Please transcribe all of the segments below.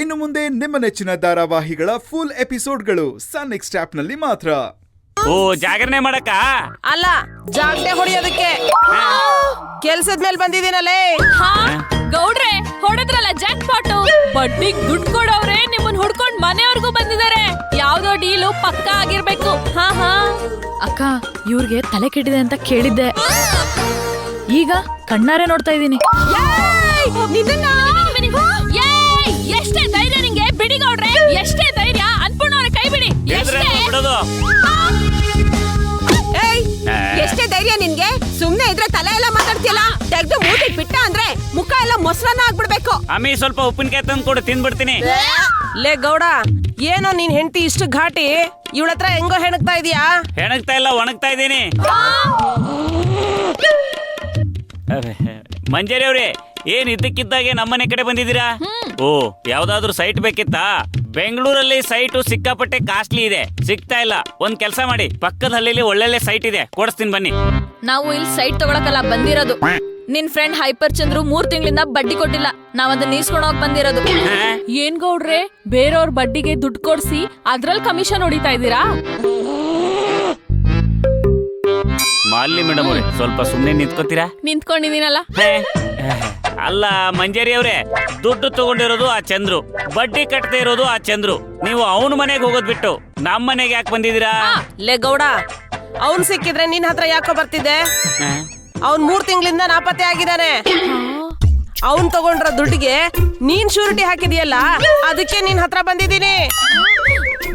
ಇನ್ನು ಮುಂದೆ ನಿಮ್ಮ ನೆಚ್ಚಿನ ಧಾರಾವಾಹಿಗಳ ಫುಲ್ ಎಪಿಸೋಡ್ಗಳು ಸನ್ ನೆಕ್ಸ್ಟ್ ಆಪ್ ನಲ್ಲಿ ಮಾತ್ರ. ಓ ಜಾಗರಣೆ ಮಾಡಕ ಅಲ್ಲ, ಜಾಗರಣೆ ಹೊಡಿಯೋದಕ್ಕೆ. ಕೆಲ್ಸದ ಮೇಲೆ ಬಂದಿದ್ದೀನಲ್ಲೇ. ಗೌಡ್ರೆ ಹೊಡೆದ್ರಲ್ಲ ಜಾಕ್ ಪಾಟು, ಬಡ್ಡಿಗ್ ದುಡ್ಡು ಕೊಡೋವ್ರೆ ನಿಮ್ಮನ್ ಹುಡ್ಕೊಂಡ್ ಮನೆಯವ್ರಿಗೂ ಬಂದಿದ್ದಾರೆ. ಯಾವ್ದೋ ಡೀಲು ಪಕ್ಕ ಆಗಿರ್ಬೇಕು. ಅಕ್ಕ, ಇವ್ರಿಗೆ ತಲೆ ಕೆಟ್ಟಿದೆ ಅಂತ ಕೇಳಿದ್ದೆ, ಈಗ ಕಣ್ಣಾರೆ ನೋಡ್ತಾ ಇದೀನಿ. ಎಷ್ಟೇ ಧೈರ್ಯ ನಿಂಗೆ? ಬಿಡಿ ಗೌಡ್ರೆ, ಎಷ್ಟೇ ಧೈರ್ಯ? ಅನ್ಪೂರ್ಣವ್ರ ಕೈ ಬಿಡಿ. ಎಷ್ಟೇ ಧೈರ್ಯ ನಿನ್ಗೆ? ಸುಮ್ನೆ ಇದ್ರೆ ತಲೆ ಎಲ್ಲ ಮಾತಾಡ್ತಿಯಲ್ಲ. ತೆಗ್ದು ಮೂತಿ ಬಿಟ್ಟ ಅಂದ್ರೆ ಮುಖ ಎಲ್ಲ ಮೊಸರನ್ನ ಆಗ್ಬಿಡ್ಬೇಕು. ಅಮ್ಮಿ ಸ್ವಲ್ಪ ಉಪ್ಪಿನಕಾಯಿ ತಂದು ಕೊಡು, ತಿಂದ್ಬಿಡ್ತೀನಿ. ಲೇ ಗೌಡ, ಏನೋ ನೀನ್ ಹೆಂಡತಿ ಇಷ್ಟು ಘಾಟಿ, ಇವಳ ಹತ್ರ ಹೆಂಗೋ ಹೆಣಗ್ತಾ ಇದೀಯಾ? ಹೆಣಗ್ತಾ ಇಲ್ಲ, ಒಣಗ್ತಾ ಇದ್ದೀನಿ. ಮಂಜರಿ ಅವ್ರೆ, ಏನ್ ಇದ್ದಕ್ಕಿದ್ದಾಗೆ ನಮ್ಮನೆ ಕಡೆ ಬಂದಿದ್ದೀರಾ? ಓ, ಯಾವ್ದಾದ್ರು ಸೈಟ್ ಬೇಕಿತ್ತಾ? ಬೆಂಗಳೂರಲ್ಲಿ ಸೈಟು ಸಿಕ್ಕಾಪಟ್ಟೆ ಕಾಸ್ಟ್ಲಿ ಇದೆ, ಸಿಗ್ತಾ ಇಲ್ಲ. ಒಂದ್ ಕೆಲಸ ಮಾಡಿ, ಪಕ್ಕದ ಹಳ್ಳಿಲಿ ಒಳ್ಳೊಳ್ಳೆ ಸೈಟ್ ಇದೆ, ಕೊಡಿಸ್ತೀನಿ ಬನ್ನಿ. ನಾವು ಇಲ್ಲಿ ಸೈಟ್ ತಗೊಳಕಲ್ಲ ಬಂದಿರೋದು. ನಿನ್ ಫ್ರೆಂಡ್ ಹೈಪರ್ ಚಂದ್ರು 3 ತಿಂಗಳಿಂದ ಬಡ್ಡಿ ಕೊಟ್ಟಿಲ್ಲ, ನಾವ್ ಅದನ್ನ ನೀಸ್ಕೊಂಡು ಹೋಗ್ ಬಂದಿರೋದು. ಏನ್ ಗೌಡ್ರೆ, ಬೇರೆಯವ್ರ ಬಡ್ಡಿಗೆ ದುಡ್ಡು ಕೊಡ್ಸಿ ಅದ್ರಲ್ಲಿ ಕಮಿಷನ್ ಹೊಡಿತಾ ಇದ್ದೀರಾ? ಮಾಲಿನಿ ಮೇಡಮ್ ಅವ್ರೆ, ಸ್ವಲ್ಪ ಸುಮ್ನೆ ನಿಂತ್ಕೋತೀರಾ? ನಿಂತ್ಕೊಂಡಿದೀನಲ್ಲ. ಅಲ್ಲ ಮಂಜರಿ ಅವ್ರೆ, ದುಡ್ಡು ತಗೊಂಡಿರೋದು ಆ ಚಂದ್ರು, ಬಡ್ಡಿ ಕಟ್ಟದೆ ಇರೋದು ಆ ಚಂದ್ರು. ನೀವು ಅವನ ಮನೆಗೆ ಹೋಗೋದ್ ಬಿಟ್ಟು ನಮ್ಮ ಮನೆಗೆ ಯಾಕೆ ಬಂದಿದ್ದೀರಾ? ಲೇ ಗೌಡ, ಅವ್ನ್ ಸಿಕ್ಕಿದ್ರೆ ನಿನ್ ಹತ್ರ ಯಾಕೋ ಬರ್ತಿದ್ದೆ? ಅವ್ನ್ 3 ತಿಂಗಳಿಂದ ನಾಪತ್ತೆ ಆಗಿದ್ದಾನೆ. ಅವ್ನ್ ತಗೊಂಡ್ರ ದುಡ್ಡಿಗೆ ನೀನ್ ಶೂರಿಟಿ ಹಾಕಿದೀಯಲ್ಲ, ಅದಕ್ಕೆ ನಿನ್ ಹತ್ರ ಬಂದಿದ್ದೀನಿ.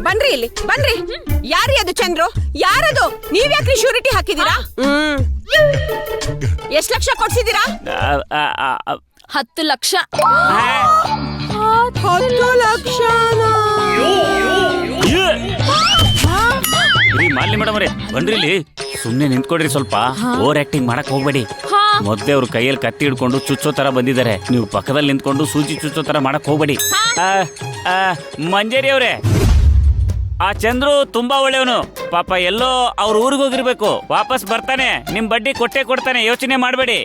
ಬನ್ರಿ ಇಲ್ಲಿ, ಬನ್ರಿ. ಯಾರಿ ಅದು ಚಂದ್ರು? ಯಾರದು? ನೀವ್ ಯಾಕ್ರಿ ಶೂರಿಟಿ ಹಾಕಿದೀರಾ? ಎಷ್ಟ್ ಲಕ್ಷ ಕೊಡ್ಸಿದೀರಾ? 10 ಲಕ್ಷ. 10 ಲಕ್ಷ? ಮಾಲಿನಿ ಮೇಡಮ್ ಅವ್ರೆ, ಬನ್ರಿ ಇಲ್ಲಿ. ಸುಮ್ನೆ ನಿಂತ್ಕೊಡ್ರಿ, ಸ್ವಲ್ಪ ಓವರ್ ಆಕ್ಟಿಂಗ್ ಮಾಡಕ್ ಹೋಗ್ಬೇಡಿ. ಮೊದ್ಲೇ ಅವ್ರ ಕೈಯಲ್ಲಿ ಕತ್ತಿ ಹಿಡ್ಕೊಂಡು ಚುಚ್ಚೋ ತರ ಬಂದಿದ್ದಾರೆ, ನೀವು ಪಕ್ಕದಲ್ಲಿ ನಿಂತ್ಕೊಂಡು ಸೂಜಿ ಚುಚ್ಚೋ ತರ ಮಾಡಕ್ ಹೋಗ್ಬೇಡಿ. ಮಂಜರಿ ಅವ್ರೆ, ಆ ಚಂದ್ರು ತುಂಬಾ ಒಳ್ಳೆಯವನು ಪಾಪ. ಎಲ್ಲೋ ಅವ್ರ ಊರಿಗೆ ಹೋಗಿರ್ಬೇಕು, ವಾಪಸ್ ಬರ್ತಾನೆ, ನಿಮ್ ಬಡ್ಡಿ ಕೊಟ್ಟೆ ಕೊಡ್ತಾನೆ, ಯೋಚನೆ ಮಾಡ್ಬೇಡಿ.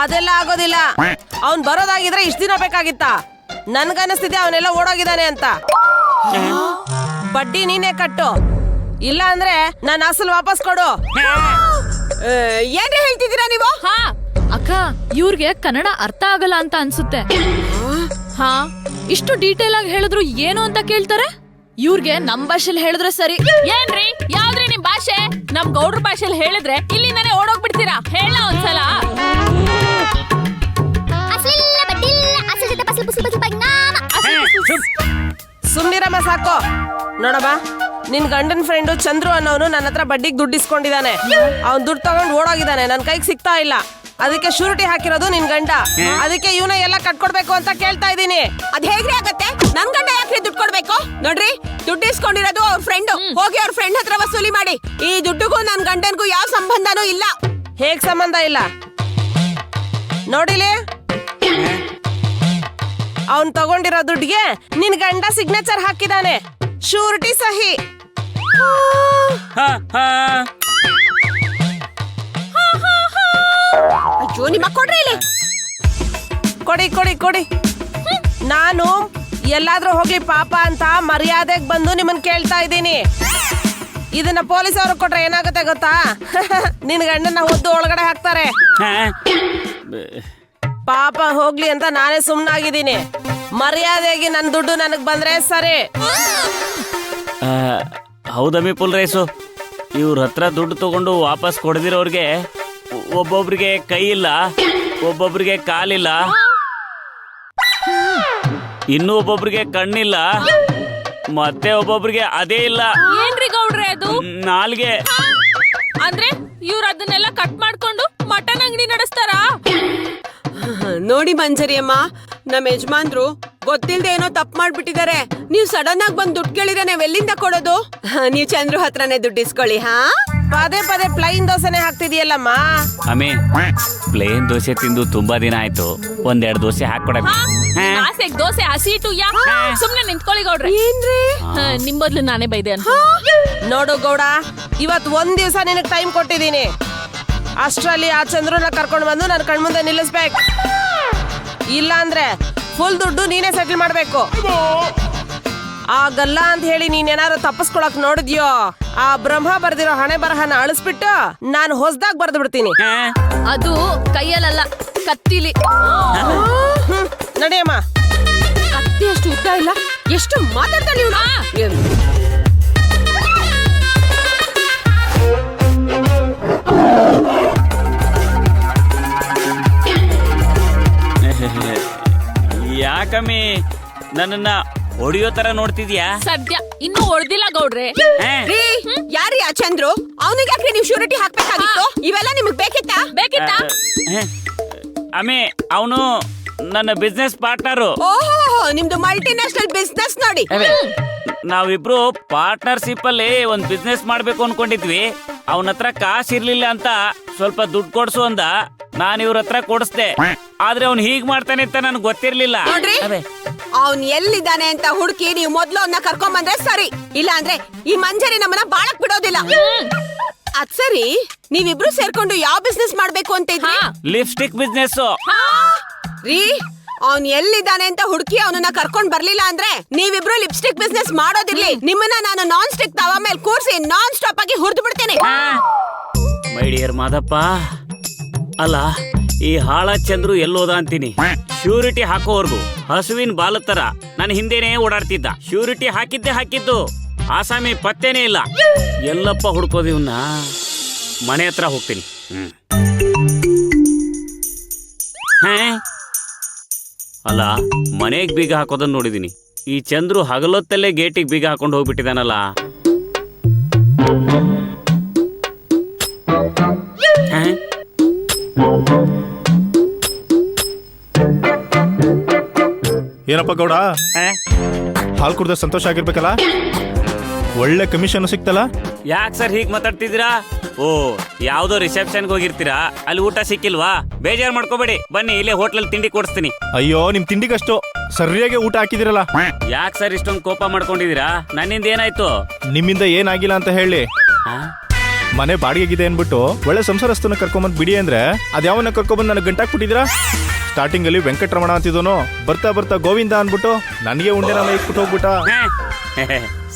ಅದೆಲ್ಲ ಆಗೋದಿಲ್ಲ. ಅವ್ನ್ ಬರೋದಾಗಿದ್ರೆ ಇಷ್ಟ ದಿನ ಬೇಕಾಗಿತ್ತ? ನನ್ಗನ್ನಿಸ್ತಿದೆ ಅವನೆಲ್ಲ ಓಡೋಗಿದ್ದಾನೆ ಅಂತ. ಬಡ್ಡಿ ನೀನೇ ಕಟ್ಟು, ಇಲ್ಲ ಅಂದ್ರೆ ನನ್ನ ಅಸಲು ವಾಪಸ್ ಕೊಡು. ಏನೇ ಹೇಳ್ತಿದ್ದೀರಾ ನೀವು? ಅಕ್ಕ, ಇವ್ರಿಗೆ ಕನ್ನಡ ಅರ್ಥ ಆಗಲ್ಲ ಅಂತ ಅನ್ಸುತ್ತೆ. ಇಷ್ಟು ಡೀಟೇಲ್ ಆಗಿ ಹೇಳಿದ್ರು ಏನು ಅಂತ ಕೇಳ್ತಾರೆ. ಇವ್ರಿಗೆ ನಮ್ ಭಾಷೆಲಿ ಹೇಳಿದ್ರೆ ಸರಿ. ಏನ್ರಿ, ಯಾವ್ದ್ರಿ ನಿಮ್ ಭಾಷೆ? ನಮ್ ಗೌಡ್ರ ಭಾಷೆಲಿ ಹೇಳಿದ್ರೆ ಇಲ್ಲಿಂದಾನೆ ಓಡೋಗ್ಬಿಡ್ತೀರಾ? ಹೇಳ ಒಂದ್ಸಲ. ಸುಮ್ನಿರಮ್ಮ, ಸಾಕು. ನೋಡಮ್ಮ, ನಿನ್ ಗಂಡನ್ ಫ್ರೆಂಡು ಚಂದ್ರು ಅನ್ನೋನು ನನ್ನ ಹತ್ರ ಬಡ್ಡಿಗೆ ದುಡ್ಡು ಇಸ್ಕೊಂಡಿದ್ದಾನೆ. ಅವ್ನ್ ದುಡ್ಡು ತಗೊಂಡು ಓಡೋಗಿದ್ದಾನೆ, ನನ್ ಕೈಗೆ ಸಿಗ್ತಾ ಇಲ್ಲ. ಅದಕ್ಕೆ ಶೂರಿಟಿ ಹಾಕಿರೋದು ನಿನ್ ಗಂಡ. ಅದಕ್ಕೆ ಇವನ ಎಲ್ಲ ಕಟ್ಕೊಡ್ಬೇಕು ಅಂತ ಕೇಳ್ತಾ ಇದೀನಿ. ಅದ್ ಹೇಗ್ರಿ ಆಗತ್ತೆ? ನನ್ ಗಂಡ ಯಾಕ್ರಿ ದುಡ್ಡು ಕೊಡ್ಬೇಕು? ನೋಡ್ರಿ, ದುಡ್ಡು ಇಸ್ಕೊಂಡಿರೋದು ಅವ್ರ ಫ್ರೆಂಡ್. ಹೋಗಿ ಅವ್ರ ಫ್ರೆಂಡ್ ಹತ್ರ ವಸೂಲಿ ಮಾಡಿ. ಈ ದುಡ್ಡುಗೂ ನನ್ ಗಂಡನ್ಗೂ ಯಾವ ಸಂಬಂಧನೂ ಇಲ್ಲ. ಹೇಗ್ ಸಂಬಂಧ ಇಲ್ಲ? ನೋಡಿಲಿ, ಅವ್ನ್ ತಗೊಂಡಿರೋ ದುಡ್ಡಿಗೆ ನಿನ್ ಗಂಡ ಸಿಗ್ನೇಚರ್ ಹಾಕಿದಾನೆ, ಶೂರಿಟಿ ಸಹಿ. ಅಯ್ಯೋ, ನಿಮ್ಮ ಕೊಡ್ರಿ ಇಲ್ಲಿ. ಕೊಡಿ ಕೊಡಿ ಕೊಡಿ. ನಾನು ಎಲ್ಲಾದ್ರೂ ಹೋಗ್ಲಿ ಪಾಪ ಅಂತ ಮರ್ಯಾದೆಗೆ ಬಂದು ನಿಮ್ಮನ್ ಕೇಳ್ತಾ ಇದ್ದೀನಿ. ಇದನ್ನ ಪೊಲೀಸ್ ಅವ್ರಿಗೆ ಕೊಟ್ರೆ ಏನಾಗುತ್ತೆ ಗೊತ್ತಾ? ನಿನ್ ಗಂಡನ ಒದ್ದು ಒಳಗಡೆ ಹಾಕ್ತಾರೆ. ಪಾಪ ಹೋಗ್ಲಿ ಅಂತ ನಾನೇ ಸುಮ್ನಾಗಿದ್ದೀನಿ. ಮರ್ಯಾದೆಗೆ ನನ್ ದುಡ್ಡು ನನಗ್ ಬಂದ್ರೆ ಸರಿ. ಹೌದಮ್ಮಿ ಪುಲ್ ರೈಸು, ಇವ್ರ ಹತ್ರ ದುಡ್ಡು ತಗೊಂಡು ವಾಪಸ್ ಕೊಡದಿರೋರ್ಗೆ ಒಬ್ಬೊಬ್ರಿಗೆ ಕೈ ಇಲ್ಲ, ಒಬ್ಬೊಬ್ರಿಗೆ ಕಾಲಿಲ್ಲ, ಇನ್ನೂ ಒಬ್ಬೊಬ್ರಿಗೆ ಕಣ್ಣಿಲ್ಲ, ಮತ್ತೆ ಒಬ್ಬೊಬ್ರಿಗೆ ಅದೇ ಇಲ್ಲ. ಏನ್ರಿ ಗೌಡ್ರೆ ಅದು? ನಾಲ್ಗೆ. ಅಂದ್ರೆ ಇವ್ರ ಅದನ್ನೆಲ್ಲ ಕಟ್ ಮಾಡ್ಕೊಂಡು ಮಟನ್ ಅಂಗಡಿ ನಡೆಸ್ತಾರಾ? ನೋಡಿ ಮಂಜರಿ ಅಮ್ಮ, ನಮ್ ಯಜಮಾನ್ರು ಗೊತ್ತಿಲ್ದೆ ಏನೋ ತಪ್ಪು ಮಾಡ್ಬಿಟ್ಟಿದ್ದಾರೆ. ನೀವ್ ಸಡನ್ ಆಗಿ ಬಂದ್ ದುಡ್ಡು ಕೇಳಿದ್ರೆ ನಾವ್ ಎಲ್ಲಿಂದ ಕೊಡೋದು? ನೀವ್ ಚಂದ್ರು ಹತ್ರನೇ ದುಡ್ಡು ಇಸ್ಕೊಳ್ಳಿ. ಪದೇ ಪದೇ ಪ್ಲೈನ್ ದೋಸೆನೆ ಹಾಕ್ತಿದೀಯಲ್ಲಮ್ಮ. ಅಮ್ಮಿ, ಪ್ಲೇನ್ ದೋಸೆ ತಿಂದು ತುಂಬಾ ದಿನ ಆಯ್ತು, 1-2 ದೋಸೆ ಹಾಕೊಡಕ್ಕೆ. ಆಸೆಗ್ ದೋಸೆ ಹಸಿಟ್ಟು ಯಾ? ಸುಮ್ನೆ ನಿಂತ್ಕೊಳ್ಳಿ ಗೌಡ್ರೆ. ಏನ್ರಿ, ನಿಮ್ ಬದ್ಲು ನಾನೇ ಬೈದೆ ಅಂತ. ನೋಡು ಗೌಡ, ಇವತ್ 1 ದಿವಸ ನಿನಗ್ ಟೈಮ್ ಕೊಟ್ಟಿದ್ದೀನಿ. ಅಷ್ಟ್ರಲ್ಲಿ ಆ ಚಂದ್ರನ ಕರ್ಕೊಂಡು ಬಂದು ನನ್ನ ಕಣ್ಮುಂದೆ ನಿಲ್ಲಿಸ್ಬೇಕು. ಇಲ್ಲ ಅಂದ್ರೆ ಫುಲ್ ದುಡ್ಡು ನೀನೇ ಸೆಟಲ್ ಮಾಡ್ಬೇಕು. ಆಗಲ್ಲ ಅಂತ ಹೇಳಿ ನೀನೇನಾದ್ರು ತಪ್ಪಿಸ್ಕೊಳಕ್ ನೋಡಿದ್ಯೋ ಆ ಬ್ರಹ್ಮ ಬರ್ದಿರೋ ಹಣೆ ಬರಹನ ಅಳಿಸ್ಬಿಟ್ಟು ನಾನು ಹೊಸದಾಗ್ ಬರ್ದು ಬಿಡ್ತೀನಿ. ಅದು ಕೈಯಲ್ಲ ಕತ್ತಿಲಿ. ನಡಿಯಮ್ಮ. ಕತ್ತಿ ಅಷ್ಟು ಉದ್ದ ಇಲ್ಲ, ಎಷ್ಟು ಮಾತಾಡ್ತಾಳೆ ಇವಳು. ಯಾಕಮ್ಮಿ ನನ್ನನ್ನ ಹೊಡಿಯೋ ತರ ನೋಡ್ತಿದ್ಯಾ? ಸದ್ಯ ಇನ್ನೂ ಹೊಡ್ದಿಲ್ಲ ಗೌಡ್ರೆ. ಯಾರಿ ಆ ಚಂದ್ರು? ಅವನಿಗೆ ಯಾಕ್ರಿ ನೀವು ಶ್ಯೂರಿಟಿ ಹಾಕ್ಬೇಕಾಗಿತ್ತು? ಇವೆಲ್ಲ ನಿಮಗ್ ಬೇಕಿತ್ತಾ? ಅಮ್ಮಿ ಅವನು ನನ್ನ ಬಿಸ್ನೆಸ್ ಪಾರ್ಟ್ನರು. ಓಹೋ, ನಿಮ್ದು ಮಲ್ಟಿ ನ್ಯಾಷನಲ್ ಬಿಸ್ನೆಸ್ ನೋಡಿ. ನಾವಿಬ್ರು ಪಾರ್ಟ್ನರ್ಶಿಪ್ ಅಲ್ಲಿ ಒಂದ್ ಬಿಸ್ನೆಸ್ ಮಾಡ್ಬೇಕು ಅನ್ಕೊಂಡಿದ್ವಿ. ಅವನ ಹತ್ರ ಕಾಸು ಇರ್ಲಿಲ್ಲ ಅಂತ ಸ್ವಲ್ಪ ದುಡ್ಡು ಕೊಡ್ಸು ಅಂದ. ನಾನ್ ಇವ್ರ ಹತ್ರ ಕೊಡಿಸ್ದೆ. ಆದ್ರೆ ಅವ್ನು ಹೀಗ್ ಮಾಡ್ತಾನೆ ಅಂತ ನನ್ಗೆ ಗೊತ್ತಿರ್ಲಿಲ್ಲ. ನೋಡ್ರಿ, ಅವ್ನ್ ಎಲ್ಲಿದ್ದಾನೆ ಅಂತ ಹುಡುಕಿ ನೀವು ಮೊದ್ಲು ಅವನ್ನ ಕರ್ಕೊಂಡ್ ಬಂದ್ರೆ ಸರಿ. ಇಲ್ಲ ಅಂದ್ರೆ ಈ ಮಂಜರಿ ನಮ್ಮನ್ನ ಬಾಳಕ್ ಬಿಡೋದಿಲ್ಲ. ಅದ್ ಸರಿ, ನೀವಿಬ್ರು ಸೇರ್ಕೊಂಡು ಯಾವ ಬಿಸ್ನೆಸ್ ಮಾಡ್ಬೇಕು ಅಂತ ಇದ್ರಿ? Lipstick business. ರೀ, ಅವ್ನ್ ಎಲ್ಲಿದ್ದಾನೆ ಅಂತ ಹುಡುಕಿ ಅವನನ್ನ ಕರ್ಕೊಂಡ್ ಬರ್ಲಿಲ್ಲ ಅಂದ್ರೆ ನೀವಿಬ್ರು ಲಿಪ್ಸ್ಟಿಕ್ ಬಿಸ್ನೆಸ್ ಮಾಡೋದಿರ್ಲಿ, ನಿಮ್ಮನ್ನ ನಾನು ನಾನ್ ಸ್ಟಿಕ್ ತವ ಮೇಲೆ ಕೂರ್ಸಿ ನಾನ್ ಸ್ಟಾಪ್ ಆಗಿ ಹುರಿದು ಬಿಡ್ತೇನೆ. ಮೈ ಡಿಯರ್ ಮಾದಪ್ಪ, ಅಲ್ಲ ಈ ಹಾಳ ಚಂದ್ರು ಎಲ್ಲೋದ ಅಂತೀನಿ. ಶ್ಯೂರಿಟಿ ಹಾಕೋವರ್ಗು ಹಸುವಿನ ಬಾಲ ತರ ನನ್ನ ಹಿಂದೆನೆ ಓಡಾಡ್ತಿದ್ದ. ಶ್ಯೂರಿಟಿ ಹಾಕಿದ್ದು ಆಸಾಮಿ ಪತ್ತೇನೇ ಇಲ್ಲ. ಎಲ್ಲಪ್ಪ ಹುಡ್ಕೋದು ಇವನ್ನ. ಮನೆ ಹತ್ರ ಹೋಗ್ತೀನಿ. ಅಲ್ಲ, ಮನೆಗ್ ಬೀಗ ಹಾಕೋದನ್ನ ನೋಡಿದೀನಿ. ಈ ಚಂದ್ರು ಹಗಲೊತ್ತಲ್ಲೇ ಗೇಟಿಗೆ ಬೀಗ ಹಾಕೊಂಡು ಹೋಗ್ಬಿಟ್ಟಿದಾನಲ್ಲ. ಏನಪ್ಪ ಗೌಡ, ಹಾಲು ಕುಡ್ದ ಸಂತೋಷ ಆಗಿರ್ಬೇಕಲ್ಲ? ಒಳ್ಳೆ ಕಮಿಷನ್ ಸಿಕ್ತಲ್ಲ? ಯಾಕೆ ಸರ್ ಹೀಗ್ ಮಾತಾಡ್ತಿದ್ದೀರಾ? ಓ, ಯಾವ್ದೋ ರಿಸೆಪ್ಷನ್ಗೆ ಹೋಗಿರ್ತೀರಾ, ಅಲ್ಲಿ ಊಟ ಸಿಕ್ಕಿಲ್ವಾ? ಬೇಜಾರ್ ಮಾಡ್ಕೋಬೇಡಿ, ಬನ್ನಿ ಇಲ್ಲೇ ಹೋಟ್ಲಲ್ಲಿ ತಿಂಡಿ ಕೊಡಿಸ್ತೀನಿ. ಅಯ್ಯೋ, ನಿಮ್ ತಿಂಡಿಗಷ್ಟು ಸರಿಯಾಗಿ ಊಟ ಹಾಕಿದಿರಲ್ಲ. ಯಾಕೆ ಸರ್ ಇಷ್ಟೊಂದು ಕೋಪ ಮಾಡ್ಕೊಂಡಿದೀರಾ? ನನ್ನಿಂದ ಏನಾಯ್ತು? ನಿಮ್ಮಿಂದ ಏನಾಗಿಲ್ಲ ಅಂತ ಹೇಳಿ. ಮನೆ ಬಾಡಿಗೆಗಿದೆ ಅನ್ಬಿಟ್ಟು ಒಳ್ಳೆ ಸಂಸಾರಸ್ಥನ ಕರ್ಕೊಂಬಂದ್ ಬಿಡಿ ಅಂದ್ರೆ ಅದ್ಯಾವನ್ನ ಕರ್ಕೊಂಬಂದ್ ನನಗೆ ಗಂಟಾಕ್ಬಿಟ್ಟಿದ್ರಾ? ಸ್ಟಾರ್ಟಿಂಗ್ ಅಲ್ಲಿ ವೆಂಕಟರಮಣ ಅಂತಿದೋನು, ಬರ್ತಾ ಬರ್ತಾ ಗೋವಿಂದ ಅನ್ಬಿಟ್ಟು ನನಗೆ ಉಂಡೆನ ಇಟ್ಬಿಟ್ಟು ಹೋಗ್ಬಿಟ್ಟ.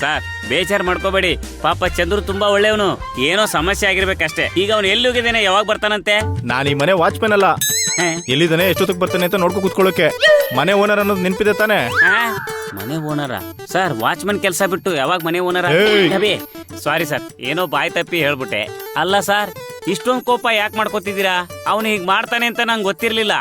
ಸರ್ ಬೇಜಾರ್ ಮಾಡ್ಕೋಬೇಡಿ, ಪಾಪ ಚಂದ್ರು ತುಂಬಾ ಒಳ್ಳೆಯವನು. ಏನೋ ಸಮಸ್ಯೆ ಆಗಿರ್ಬೇಕಷ್ಟೇ. ಈಗ ಅವನು ಎಲ್ಲಿ ಹೋಗಿದ್ದೇನೆ, ಯಾವಾಗ ಬರ್ತಾನಂತೆ? ನಾನು ಈ ಮನೆ ವಾಚ್ಮ್ಯಾನ್ ಅಲ್ಲ. ಎಲ್ಲಿದ್ದಾನೆ, ಎಷ್ಟೊತ್ತಿಗೆ ಬರ್ತಾನೆ ಅಂತ ನೋಡ್ಕೊ ಕುತ್ಕೊಳ್ಳೋಕೆ. ಮನೆ ಓನರ್ ಅನ್ನೋದು ನೆನ್ಪಿದೆ ತಾನೆ? ಮನೆ ಓನರ? ಸರ್ ವಾಚ್ಮನ್ ಕೆಲಸ ಬಿಟ್ಟು ಯಾವಾಗ ಮನೆ ಓನರ? ಸಾರಿ ಸರ್, ಏನೋ ಬಾಯ್ ತಪ್ಪಿ ಹೇಳ್ಬಿಟ್ಟೆ. ಅಲ್ಲ ಸರ್, ಇಷ್ಟೊಂದು ಕೋಪ ಯಾಕೆ ಮಾಡ್ಕೋತಿದ್ದೀರಾ? ಅವನು ಹೀಗ್ ಮಾಡ್ತಾನೆ ಅಂತ ನಂಗೆ ಗೊತ್ತಿರ್ಲಿಲ್ಲ.